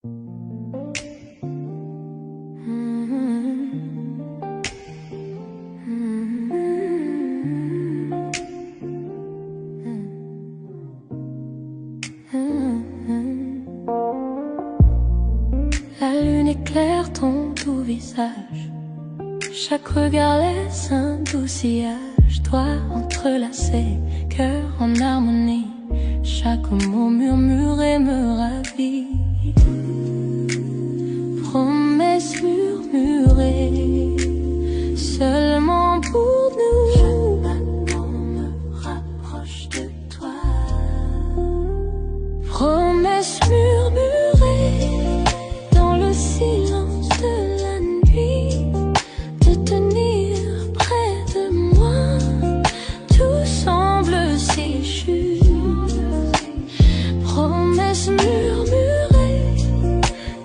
La lune éclaire ton doux visage, chaque regard laisse un doux sillage. Doigts entrelacés, cœur en harmonie, chaque mot murmuré me ravit. Promesses murmurées, seulement pour nous. Chaque battement me rapproche de toi. Promesses murmurées dans le silence de la nuit, de tenir près de moi. Tout semble si juste. Promesses murmurées,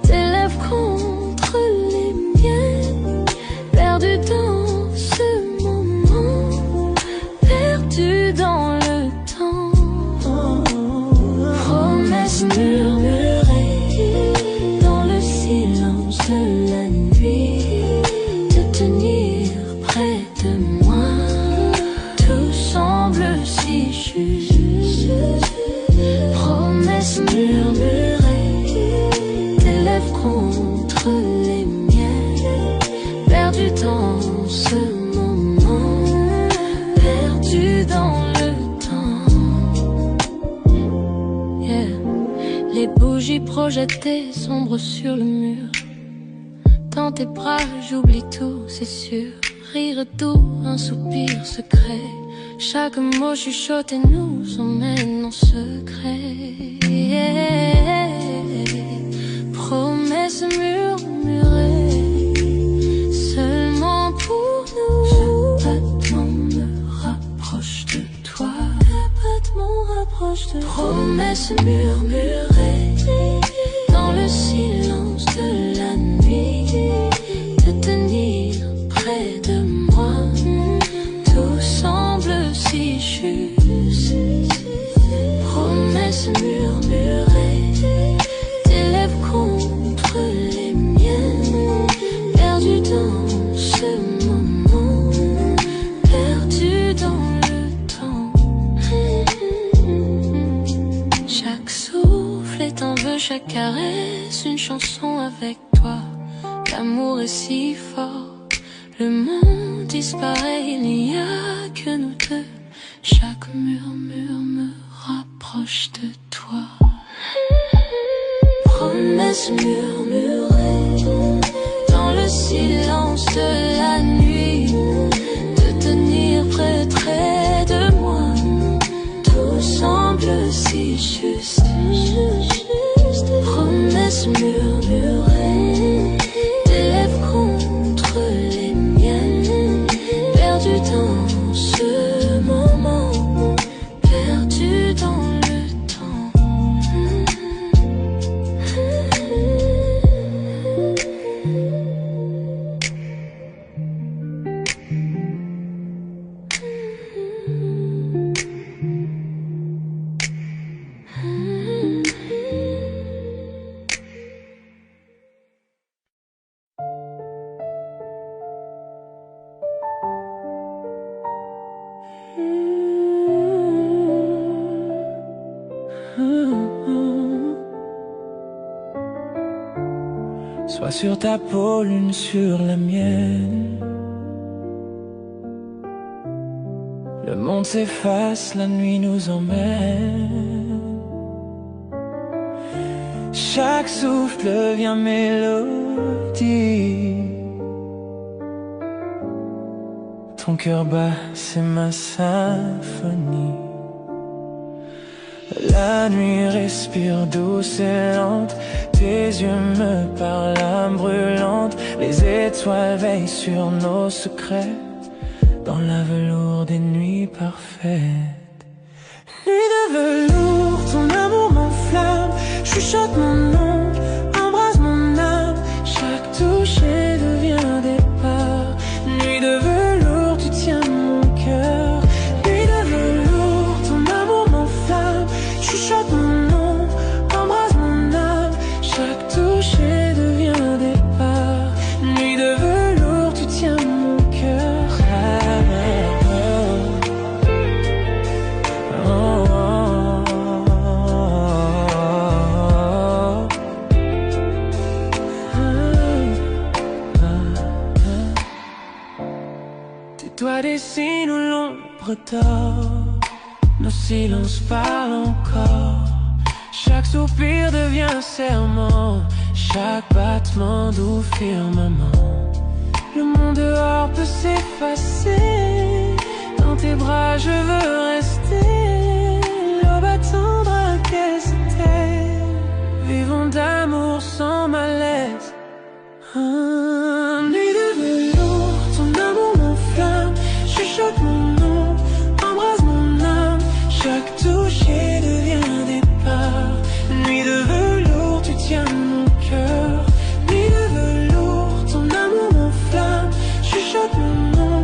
tes lèvres contre les miennes, perdu dans ce moment, perdu dans le temps. Promesses murmurées dans le silence de la nuit, de tenir près de moi. Tout semble si juste. Promesses murmurées, tes lèvres contre les miennes, perdu dans ce moment, perdu dans le temps. Yeah. Les bougies projetées sombres sur le mur. Dans tes bras j'oublie tout, c'est sûr. Rire doux, un soupir secret. Chaque mot chuchoté nous emmène en secret. Yeah. Promesses murmurées, seulement pour nous. Chaque battement me rapproche de toi. Chaque battement rapproche de toi. Promesses murmurées dans le silence de la nuit, de tenir près de moi. Tout semble si juste. Promesses murmurées, tes lèvres contre les miennes, perdu dans ce moment, perdu dans le temps. Chaque souffle est un vœu, chaque caresse une chanson avec toi. L'amour est si fort, le monde disparaît, il n'y a que nous deux. Chaque murmure me rapproche de toi. Promesses murmurées dans le silence de la nuit, de tenir près de moi. Tout semble si juste. Promesses murmurées, tes lèvres contre les miennes, perdu dans ce moment, perdu dans le temps. Sois sur ta peau, l'une sur la mienne. Le monde s'efface, la nuit nous emmène. Chaque souffle devient mélodie. Ton cœur bat, c'est ma symphonie. La nuit respire douce et lente. Tes yeux me parlent, âme brûlante. Les étoiles veillent sur nos secrets, dans la velours des nuits parfaites. Nuit de velours, ton amour m'enflamme. Chuchote mon nom, embrasse mon âme. Chaque toucher devient un départ. Nuit de velours, tu tiens mon cœur. Nuit de velours, ton amour m'enflamme. Chuchote mon nom, embrasse mon âme. Chaque toucher si nous l'ombre dort, nos silences parlent encore. Chaque soupir devient un serment, chaque battement doux firmament. Le monde dehors peut s'effacer, dans tes bras je veux rester. L'aube attendra qu'elle se tait, vivons d'amour sans malaise. Nuit de velours, ton amour m'enflamme, chuchote mon nom, embrase mon âme. Chaque toucher devient départ. Nuit de velours, tu tiens mon cœur. Nuit de velours, ton amour m'enflamme, chuchote mon nom,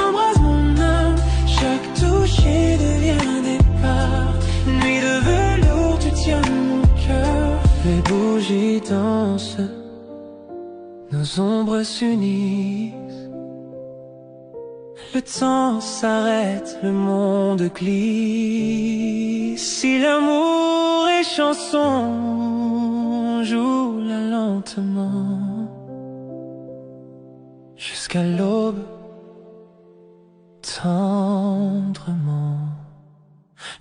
embrase mon âme. Chaque toucher devient départ. Nuit de velours, tu tiens mon cœur. Les bougies dansent, nos ombres s'unissent. Le temps s'arrête, le monde glisse. Si l'amour est chanson, joue-la lentement jusqu'à l'aube, tendrement.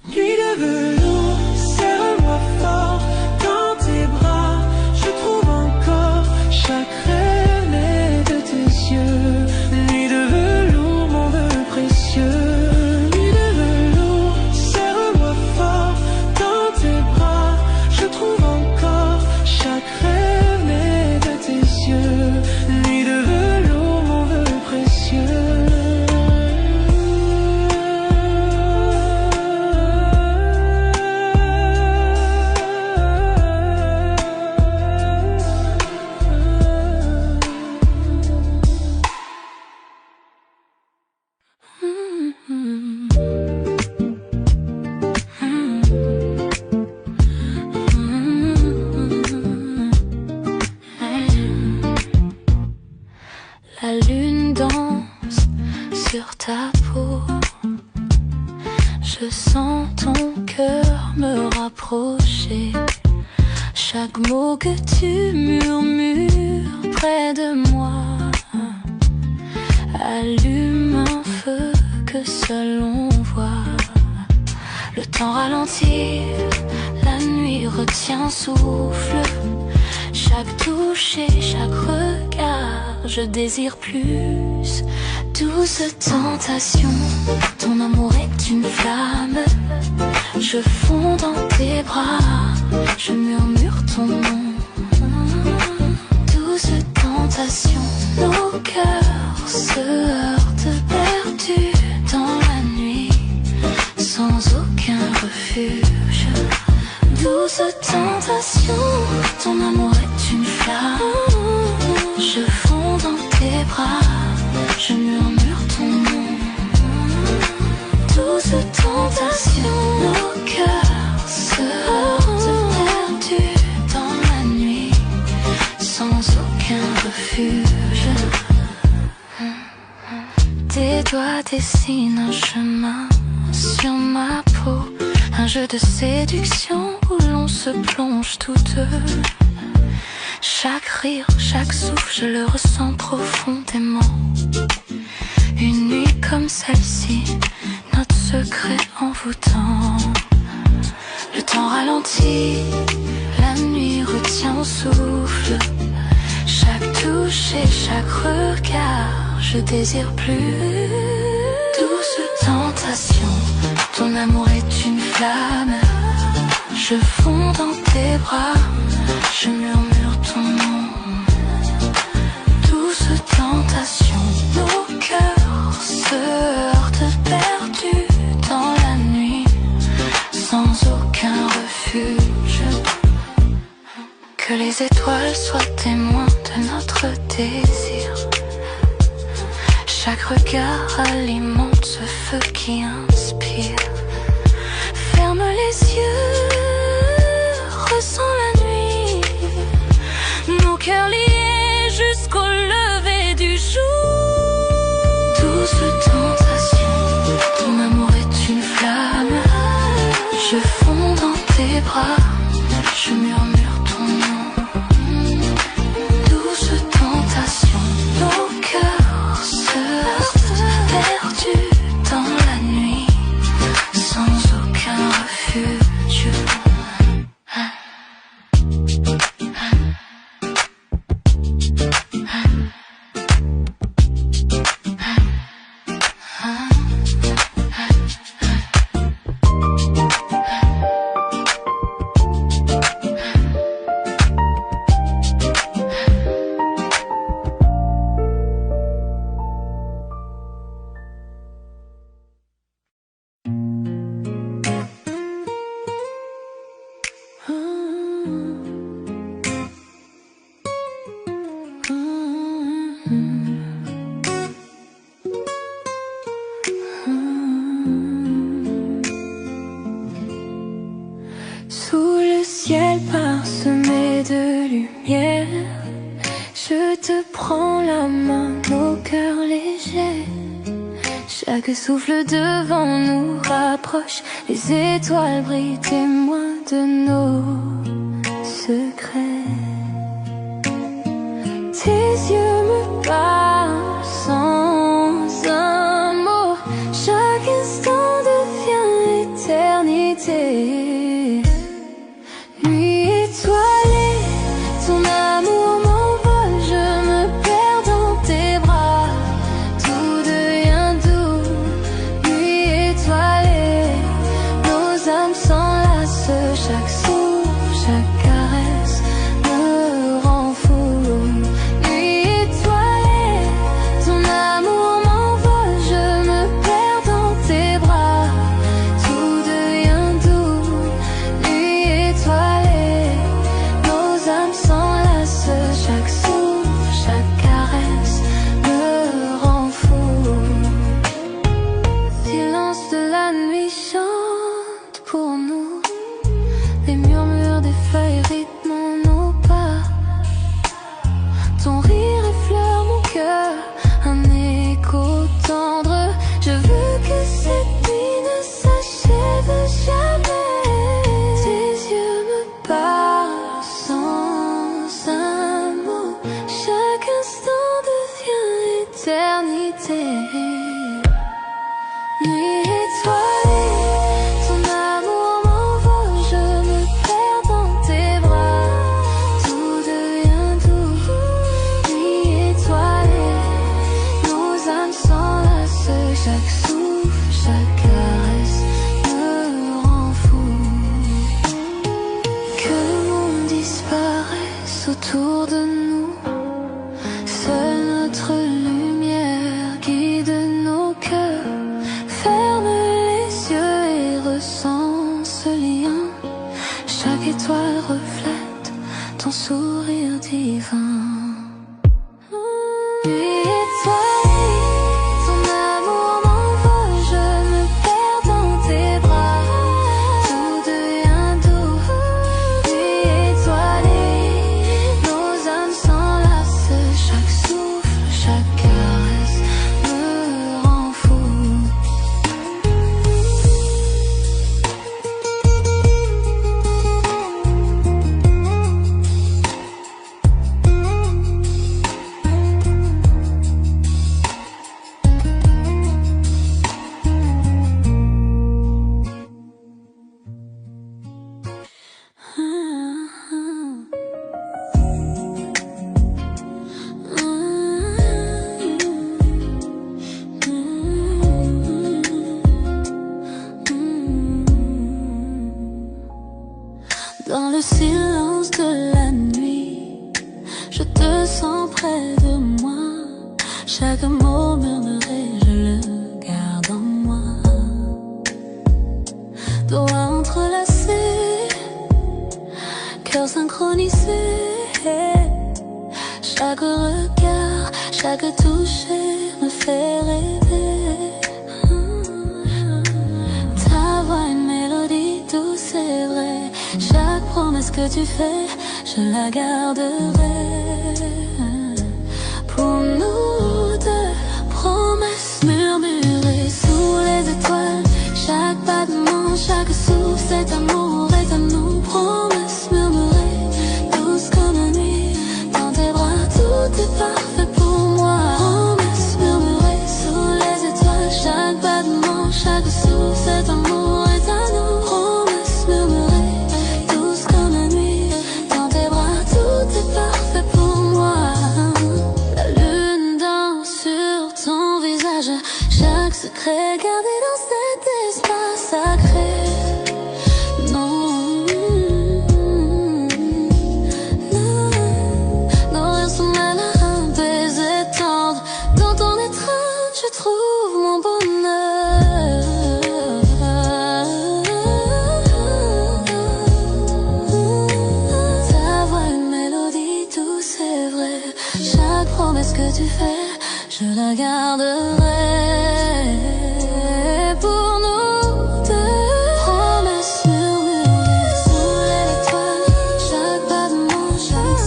Nuit de velours, serre-moi fort dans tes bras. Je trouve encore chaque rêve né de tes yeux. Nuit de velours, mon vœu précieux. Nuit de velours, serre-moi fort dans tes bras. Je trouve encore chaque rêve né de tes yeux. Nuit de velours, mon vœu précieux. La lune danse sur ta peau. Je sens ton cœur me rapprocher. Chaque mot que tu murmures près de moi allume un feu que seul on voit. Le temps ralentit, la nuit retient souffle. Chaque touche et chaque regard, je désire plus. Douce tentation, ton amour est une flamme. Je fonds dans tes bras, je murmure ton nom. Douce tentation, nos cœurs se heurtent perdus dans la nuit, sans aucun refuge. Douce tentation, ton amour est une flamme. Je fonds dans tes bras, je murmure ton nom. Douce tentation, nos cœurs se heurtent perdus dans la nuit, sans aucun refuge. Tes doigts dessinent un chemin sur ma peau, un jeu de séduction où l'on se plonge tous deux. Chaque rire, chaque souffle, je le ressens profondément. Une nuit comme celle-ci, notre secret envoûtant. Le temps ralentit, la nuit retient au souffle. Chaque touche et chaque regard, je désire plus. Douce tentation, ton amour est une flamme. Je fonds dans tes bras, je murmure ton nom. Douce tentation, nos cœurs se heurtent perdus dans la nuit, sans aucun refuge. Que les étoiles soient témoins de notre désir. Chaque regard alimente ce feu qui inspire. Ferme les yeux, ressens la nuit, nos cœurs liés jusqu'au lever du jour. Douce tentation, ton amour est une flamme. Je fonds dans tes bras, je murmure ton nom. Douce tentation, nos cœurs se heurtent perdus lumière. Je te prends la main, nos cœurs légers. Chaque souffle devant nous rapproche. Les étoiles brillent, témoins de nos secrets. Tes yeux me parlent sans un mot. Chaque instant devient éternité. Nuit étoilée, ton amour m'envole. Je me perds dans tes bras. Tout devient doux. Nuit étoilée, nos âmes s'enlacent. Chaque souffle, chaque caresse me rend fou. Nuit étoilée, ton amour m'envole. Je me perds dans tes bras. Tout devient doux. Nuit étoilée, nos âmes s'enlacent. Chaque souffle, chaque caresse me rend fou. Silence de la nuit chante pour nous. Les murmures des feuilles rythment nos pas. Ton rire effleure mon cœur, un écho tendre. Je veux que cette nuit ne s'achève jamais. Tes yeux me parlent sans un mot. Chaque instant devient éternité. Nuit étoilée, ton amour m'envole. Je me perds dans tes bras. Tout devient doux. Nuit étoilée, nos âmes s'enlacent. Chaque souffle, chaque caresse me rend fou. Que le monde disparaisse autour de nous. Seule notre lumière guide nos cœurs. Ferme les yeux et ressens ce lien. Chaque étoile reflète ton sourire divin. Nuit étoilée, ton amour m'envole. Je me perds dans tes bras. Tout devient doux. Nuit étoilée, nos âmes s'enlacent. Chaque souffle, chaque caresse me rend fou. Dans le silence de la nuit, je te sens près de moi. Chaque mot murmuré, je le garde en moi. Doigts entrelacés, cœur synchronisé. Chaque regard, chaque toucher me fait rêver. Ta voix, une mélodie douce et vraie. Chaque promesse que tu fais, je la garderai. Pour nous deux, promesses murmurées sous les étoiles. Chaque battement, chaque souffle, cet amour est à nous. Promesses murmurées, douces comme la nuit. Dans tes bras, tout est parfait pour moi. Promesses murmurées sous les étoiles. Chaque battement, chaque souffle, cet amour est à nous. Promesses murmurées, douces comme la nuit. Dans tes bras, tout est parfait pour moi. La lune danse sur ton visage. Chaque secret gardé dans cet espace sacré. Non, non, nos rires sont mêlés à un baiser tendre. Dans ton étreinte, je trouve mon bonheur. Ta voix, une mélodie douce et vraie. Chaque promesse que tu fais, je la garderai. Pour nous deux, promesses murmurées sous les étoiles. Chaque battement, chaque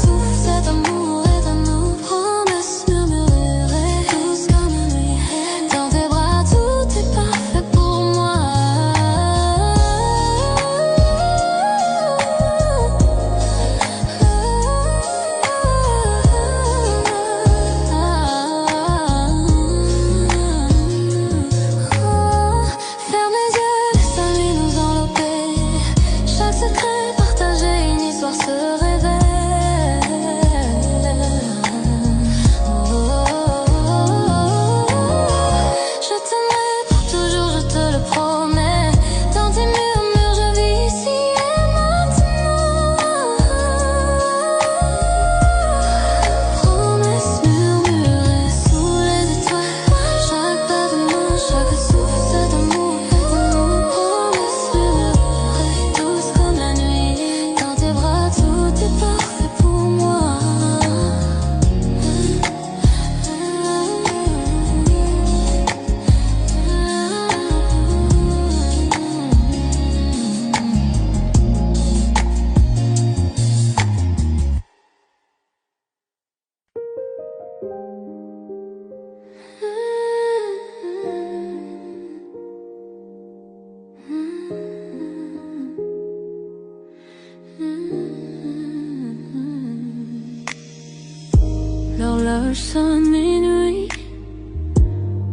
l'horloge sonne minuit,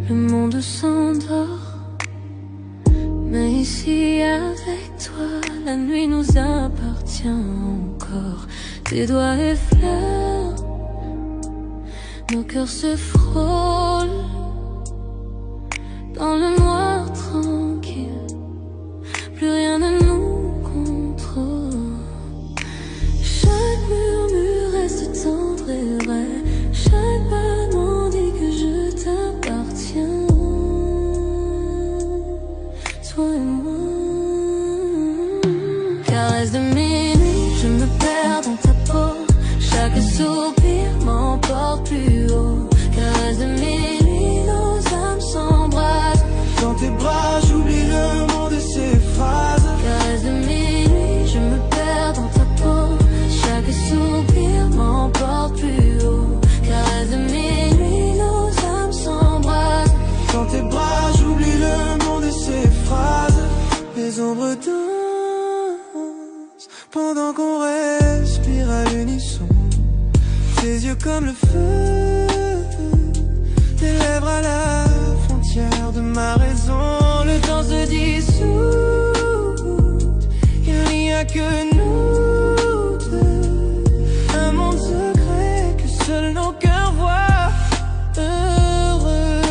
le monde s'endort. Mais ici avec toi, la nuit nous appartient encore. Tes doigts effleurent, nos cœurs se frôlent dans le noir tranquille. Plus rien ne nous contrôle. Chaque murmure reste tendre et vrai. Chaque battement dit que je t'appartiens. Toi et moi. Caresse de minuit, je me perds dans ta peau. Chaque soupir m'emporte plus haut. Caresse de minuit, nos âmes s'embrassent. Dans tes bras, j'oublie le monde et ses phrases. Caresse de minuit, je me perds dans ta peau. Chaque soupir m'emporte plus haut. Caresse de minuit, nos âmes s'embrassent. Dans tes bras, j'oublie le monde et ses phrases. Les ombres dansent pendant qu'on respire à l'unisson. Tes yeux comme le feu, tes lèvres à la frontière de ma raison. Le temps se dissout, il n'y a que nous deux. Un monde secret que seuls nos cœurs voient. Heureux.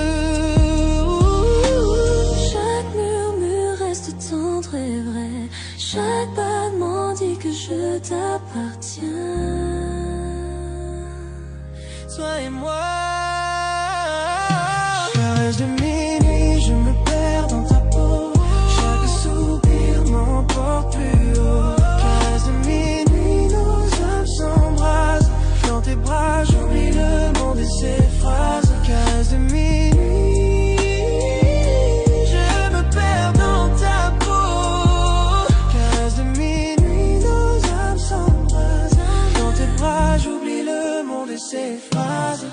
Chaque murmure reste tendre et vrai. Chaque battement dit que je t'appartiens. Toi et moi. Caresse de minuit, je me perds dans ta peau. Chaque soupir m'emporte plus haut. Caresse de minuit, nos âmes s'embrassent. Dans tes bras, j'oublie le monde et ses phrases. Caresse de minuit, je me perds dans ta peau. Caresse de minuit, nos âmes s'embrassent. Dans tes bras, j'oublie le monde et ses phrases.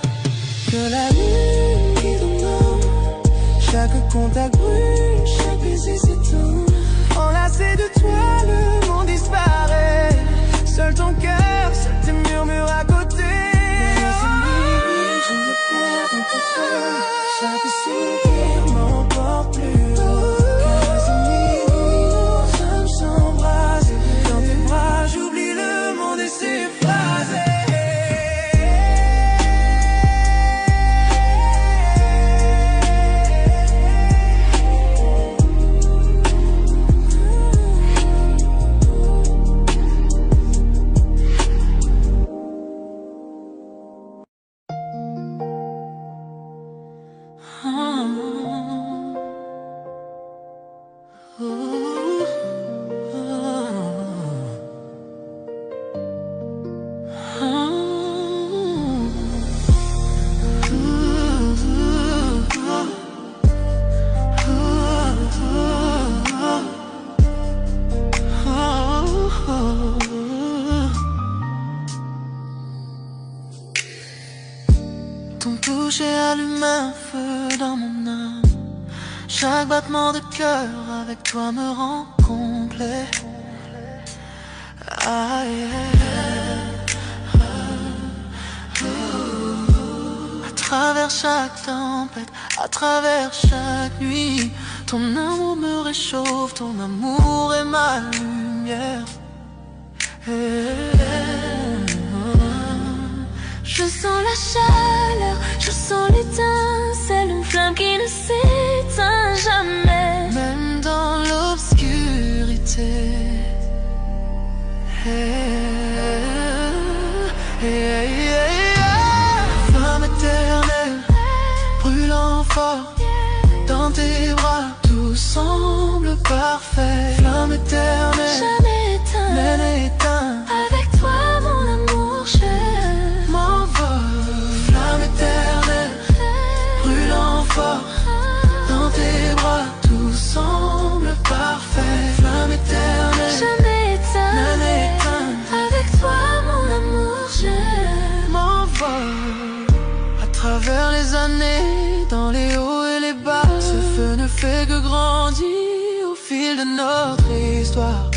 Que la lune qui tombe, chaque contact brûle, chaque baiser s'éteint. Enlacé de toi, le monde disparaît. Seul ton cœur, seul tes murmures à côté. Je me perds dans ta peau. Chaque soupir m'emporte plus haut. Caresse de minuit, nos âmes s'embrassent. Dans tes bras, j'oublie le monde et ses phrases. Ton toucher allume un feu dans mon âme. Chaque battement de cœur avec toi me rend complet. Ah, yeah. À travers chaque tempête, à travers chaque nuit, ton amour me réchauffe, ton amour est ma lumière. Je sens la chaleur, je sens l'étincelle, une flamme qui ne s'éteint jamais. Même dans l'obscurité. Flamme éternelle, brûlant fort. Dans tes bras, tout semble parfait. Flamme éternelle, Jamais éteint, même éteint. avec toi mon amour je m'envole. Flamme éternelle, brûlant fort. Dans tes bras, tout semble parfait. Flamme éternelle, jamais éteint, même éteint. avec toi mon amour je m'envole. À travers les années, dans les hauts et les bas, ce feu ne fait que grandir au fil de notre histoire.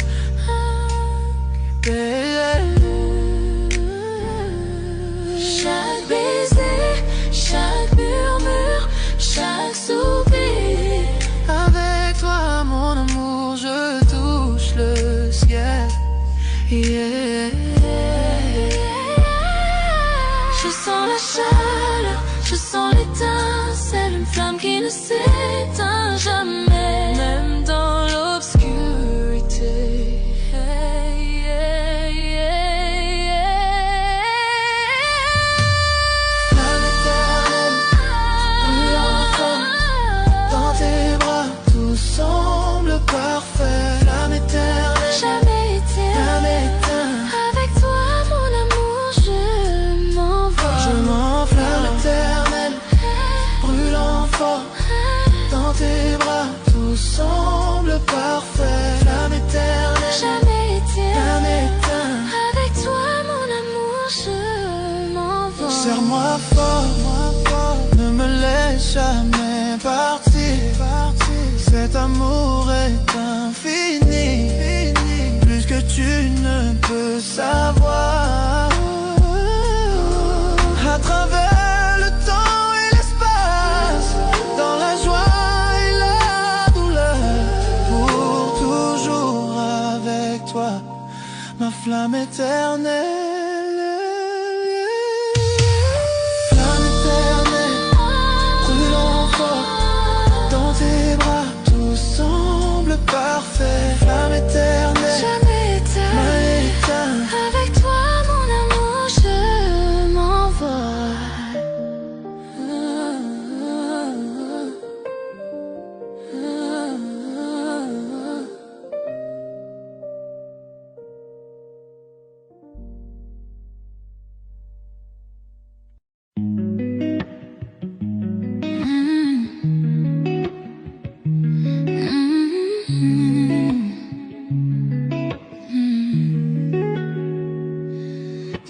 Chaque baiser, chaque murmure, chaque soupir. Avec toi, mon amour, je touche le ciel. Yeah. Je sens la chaleur, je sens l'étincelle, une flamme qui ne s'éteint jamais, Même dans l'obscurité. Flamme éternelle, brûlant fort, dans tes bras, tout semble parfait. Flamme éternelle, jamais éteint. flamme éteinte. Avec toi, mon amour, je m'envole. Je m'envole. Flamme éternelle, brûlant fort, dans tes bras, tout semble parfait. Flamme éternelle, Jamais éteint. flamme éteinte. Avec toi, mon amour, je m'envole. Serre-moi fort, ne me laisse jamais partir. Cet amour est infini, plus que tu ne peux savoir. À travers le temps et l'espace, dans la joie et la douleur, pour toujours avec toi, ma flamme éternelle. Flamme éternelle, brûlant fort, dans tes bras, tout semble parfait. Flamme éternelle, Jamais éteint. mal éteint. Avec toi, mon amour, je m'envole.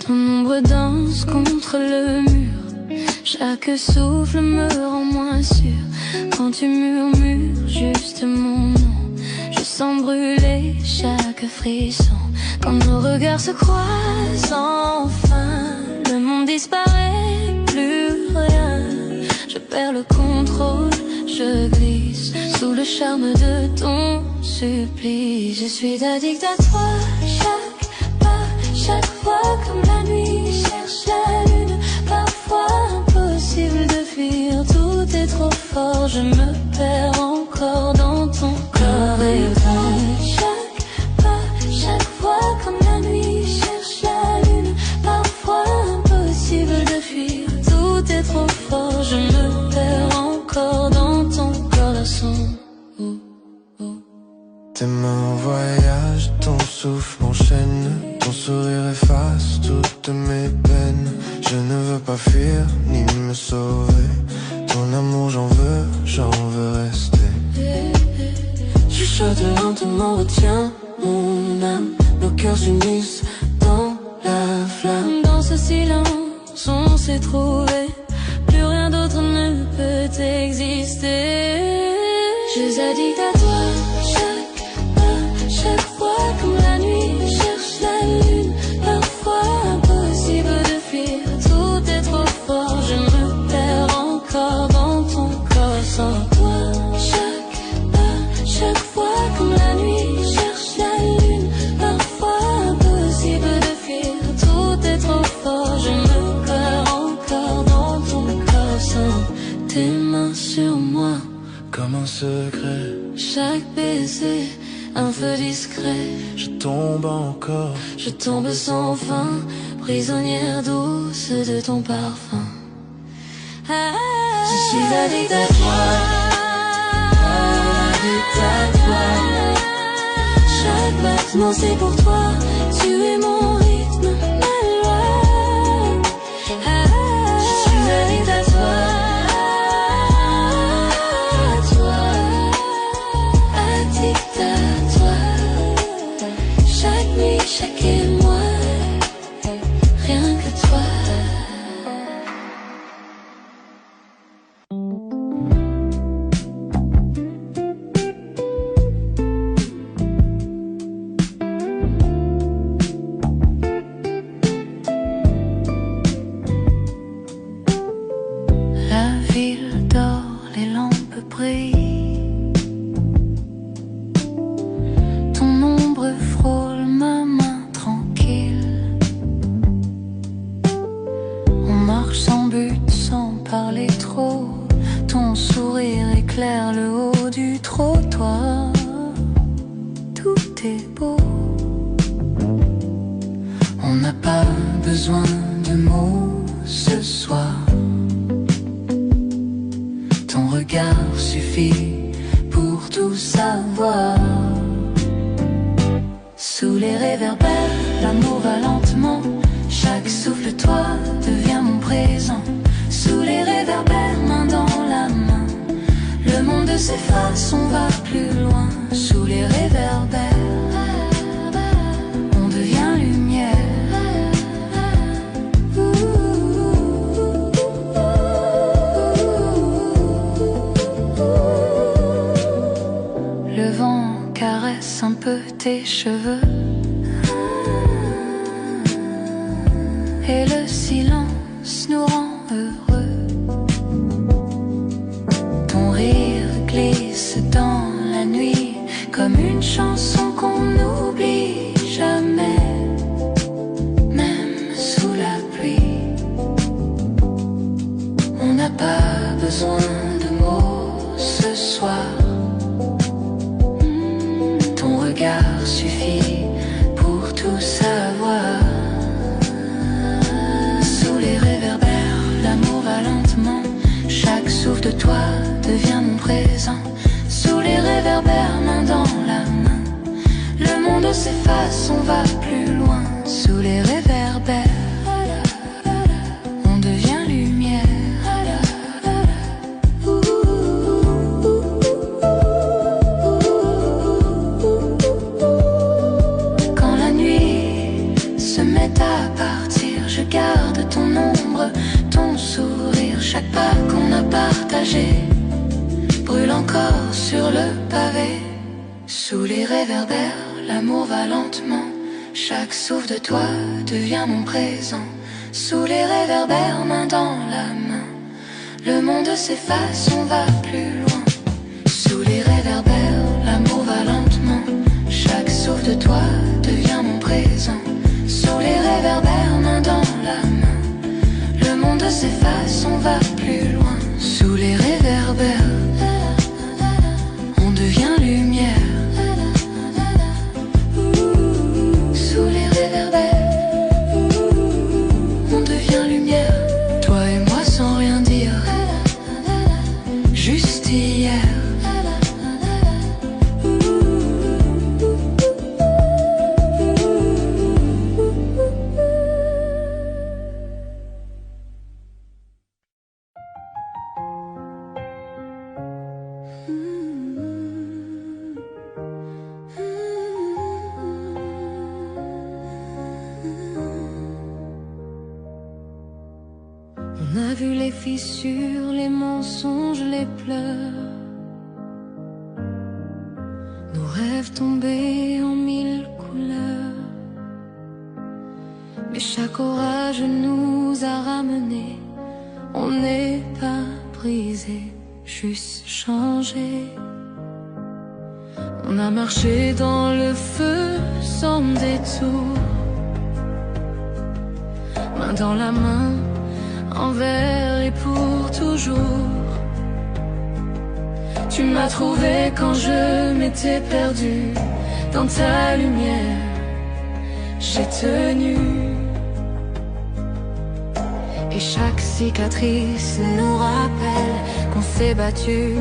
Ton ombre danse contre le mur, chaque souffle me rend moins sûr. Quand tu murmures juste mon nom, je sens brûler chaque frisson. Quand nos regards se croisent enfin, le monde disparaît, plus rien. Je perds le contrôle, je glisse sous le charme de ton supplice. Je suis addict à toi, chaque pas, chaque fois comme la nuit cherche la lune. Parfois impossible de fuir, tout est trop fort. Je me perds encore dans ton corps et chaque pas, chaque fois comme la nuit cherche la lune. Parfois impossible de fuir, tout est trop fort. Je me perds encore dans ton corps, la son. Tes mains en voyage, ton souffle m'enchaîne, ton sourire efface toutes mes peines. Je ne veux pas fuir ni me sauver, ton amour j'en veux rester. Chuchote lentement, retiens mon âme, nos cœurs s'unissent dans la flamme. Dans ce silence, on s'est trouvé, plus rien d'autre ne peut exister. Je suis addict à toi, chaque pas, chaque fois comme la nuit cherche la lune. Parfois impossible de fuir, tout est trop fort. Je me perds encore dans ton corps sans toi. Chaque pas, chaque fois comme la nuit cherche la lune. Parfois impossible de fuir, tout est trop fort. Je me perds encore dans ton corps sans tes mains sur moi. Comme un secret, Chaque baiser, un feu discret. je tombe encore. Je tombe sans fin, prisonnière douce de ton parfum. Je suis addict à toi, addict à toi. Chaque battement c'est pour toi, tu es mon rythme, ma loi. Je suis addict à toi, addict à toi. Chaque nuit, chaque émoi, rien que toi. marche sans but, sans parler trop. Ton sourire éclaire le haut du trottoir. Tout est beau. On n'a pas besoin de mots ce soir. Ton regard suffit pour tout savoir. Sous les réverbères, l'amour va lentement. Chaque souffle de toi devient mon présent. Sous les réverbères, main dans la main, le monde s'efface, on va plus loin. Sous les réverbères, on devient lumière. Le vent caresse un peu tes cheveux et le silence nous rend heureux. Ton rire glisse dans la nuit comme une chanson qu'on n'oublie jamais, même sous la pluie. On n'a pas besoin de mots ce soir. Ton regard suffit pour tout savoir. Sous les réverbères, l'amour va lentement. Chaque souffle de toi devient mon présent. Sous les réverbères, main dans la main, le monde s'efface, on va plus loin. Sous les réverbères, on devient lumière. Quand la nuit se met à partir, je garde ton ombre, ton sourire. Chaque pas qu'on a partagé brûle encore sur le pavé. Sous les réverbères, l'amour va lentement. Chaque souffle de toi devient mon présent. Sous les réverbères, main dans la main, le monde s'efface, on va plus loin. Sous les réverbères, l'amour va lentement. Chaque souffle de toi devient mon présent. Sous les réverbères, main dans la main, le monde s'efface, on va plus loin. Sous les réverbères, on devient lumière. Sous les réverbères, on devient lumière. Toi et moi sans rien dire, juste hier. On a vu les fissures, les mensonges, les pleurs, nos rêves tombés en mille couleurs. Mais chaque orage nous a ramenés. On n'est pas brisé, juste changé. On a marché dans le feu sans détour, main dans la main, envers et pour toujours. Tu m'as trouvé quand je m'étais perdu. Dans ta lumière, j'ai tenu. Et chaque cicatrice nous rappelle qu'on s'est battu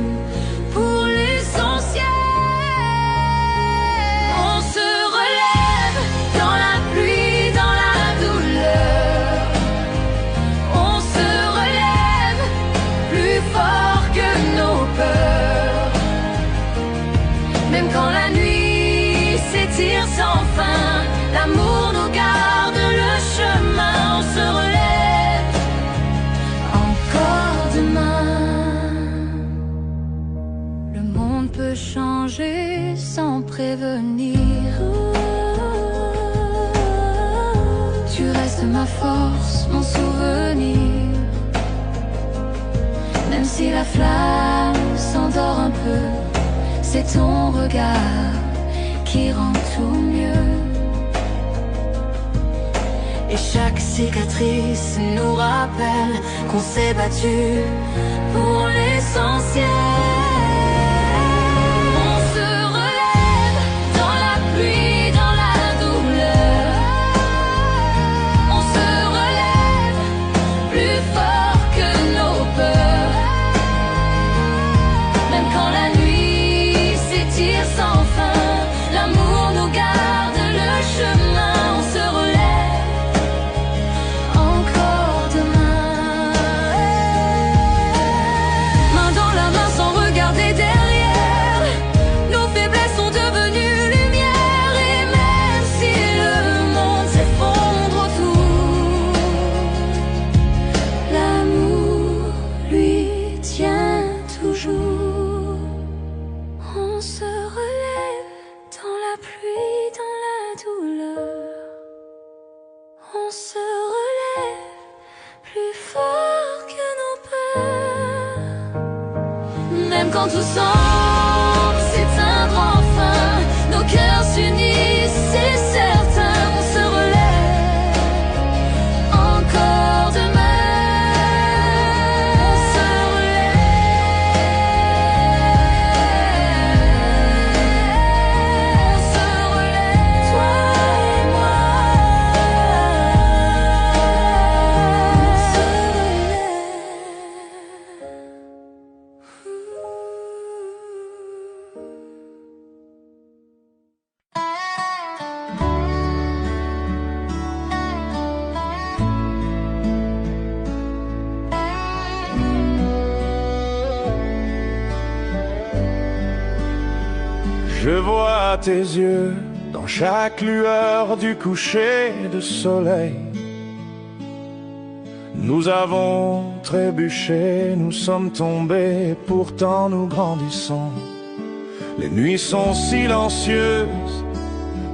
pour l'essentiel. On se relève dans la pluie, dans la douleur. On se relève plus fort que nos peurs. Même quand la nuit s'étire sans fin, l'amour nous garde le chemin. On se relève encore demain. Le monde peut changer sans prévenir. Tu restes ma force, mon souvenir. Même si la flamme s'endort un peu, c'est ton regard qui rend tout mieux. Et chaque cicatrice nous rappelle qu'on s'est battu pour l'essentiel. On se relève dans la pluie, dans la douleur. On se relève plus fort que nos peurs. Même quand la nuit s'étire sans fin, l'amour nous garde le chemin. On se relève encore demain. Main dans la main sans regarder derrière, nos faiblesses sont devenues lumière. Et même si le monde s'effondre autour, l'amour lui tient toujours. On se relève dans la pluie, dans la douleur. On se relève plus fort que nos peurs. Même quand tout semble s'éteindre enfin, nos cœurs s'unissent, c'est certain. On se relève encore demain. On se relève, toi et moi. On se Je vois tes yeux dans chaque lueur du coucher de soleil. Nous avons trébuché, nous sommes tombés, pourtant nous grandissons. Les nuits sont silencieuses,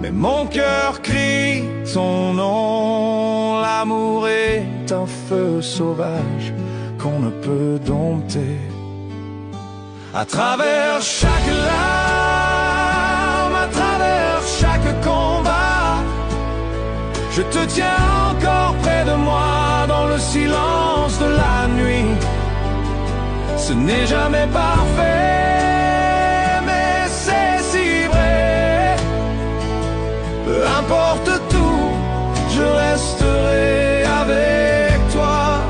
mais mon cœur crie ton nom. L'amour est un feu sauvage qu'on ne peut dompter. À travers chaque larme, à travers chaque combat, je te tiens encore près de moi dans le silence de la nuit. Ce n'est jamais parfait, mais c'est si vrai. Peu importe tout, je resterai avec toi.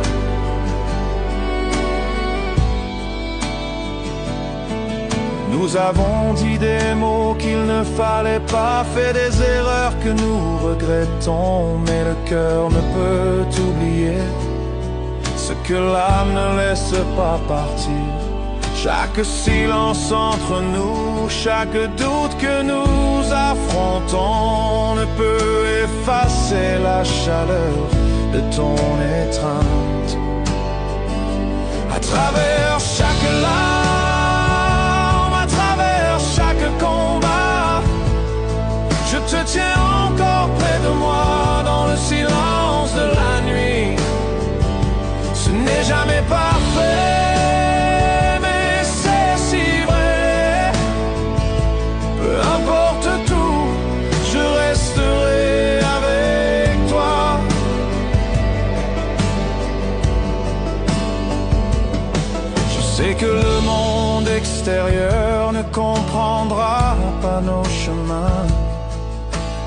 Nous avons dit des mots qu'il ne fallait pas, fait des erreurs que nous regrettons, mais le cœur ne peut oublier ce que l'âme ne laisse pas partir. Chaque silence entre nous, chaque doute que nous affrontons ne peut effacer la chaleur de ton étreinte. À travers chaque larme, à travers chaque combat, je te tiens encore près de moi dans le silence de la nuit. Ce n'est jamais parfait, mais c'est si vrai. Peu importe tout, je resterai avec toi. Je sais que le monde extérieur ne comprendra pas nos chemins,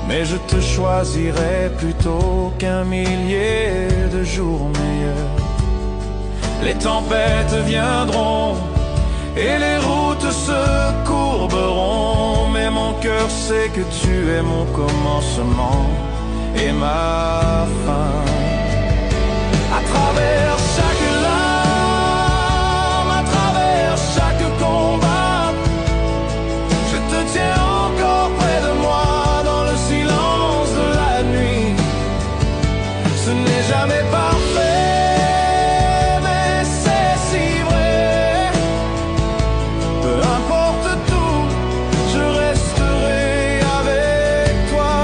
mais je te choisirai plutôt qu'un millier de jours meilleurs. Les tempêtes viendront et les routes se courberont, mais mon cœur sait que tu es mon commencement et ma fin. À travers chaque larme, à travers chaque combat, je te tiens encore près de moi dans le silence de la nuit. Ce n'est jamais parfait, mais c'est si vrai. Peu importe tout, je resterai avec toi.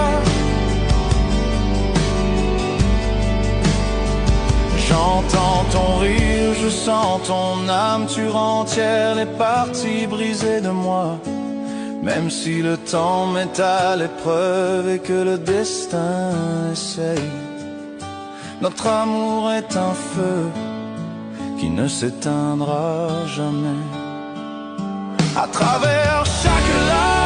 J'entends ton rire, je sens ton âme, tu rentières les parties brisées de moi. Même si le temps met à l'épreuve et que le destin essaye Notre amour est un feu qui ne s'éteindra jamais. À travers chaque larme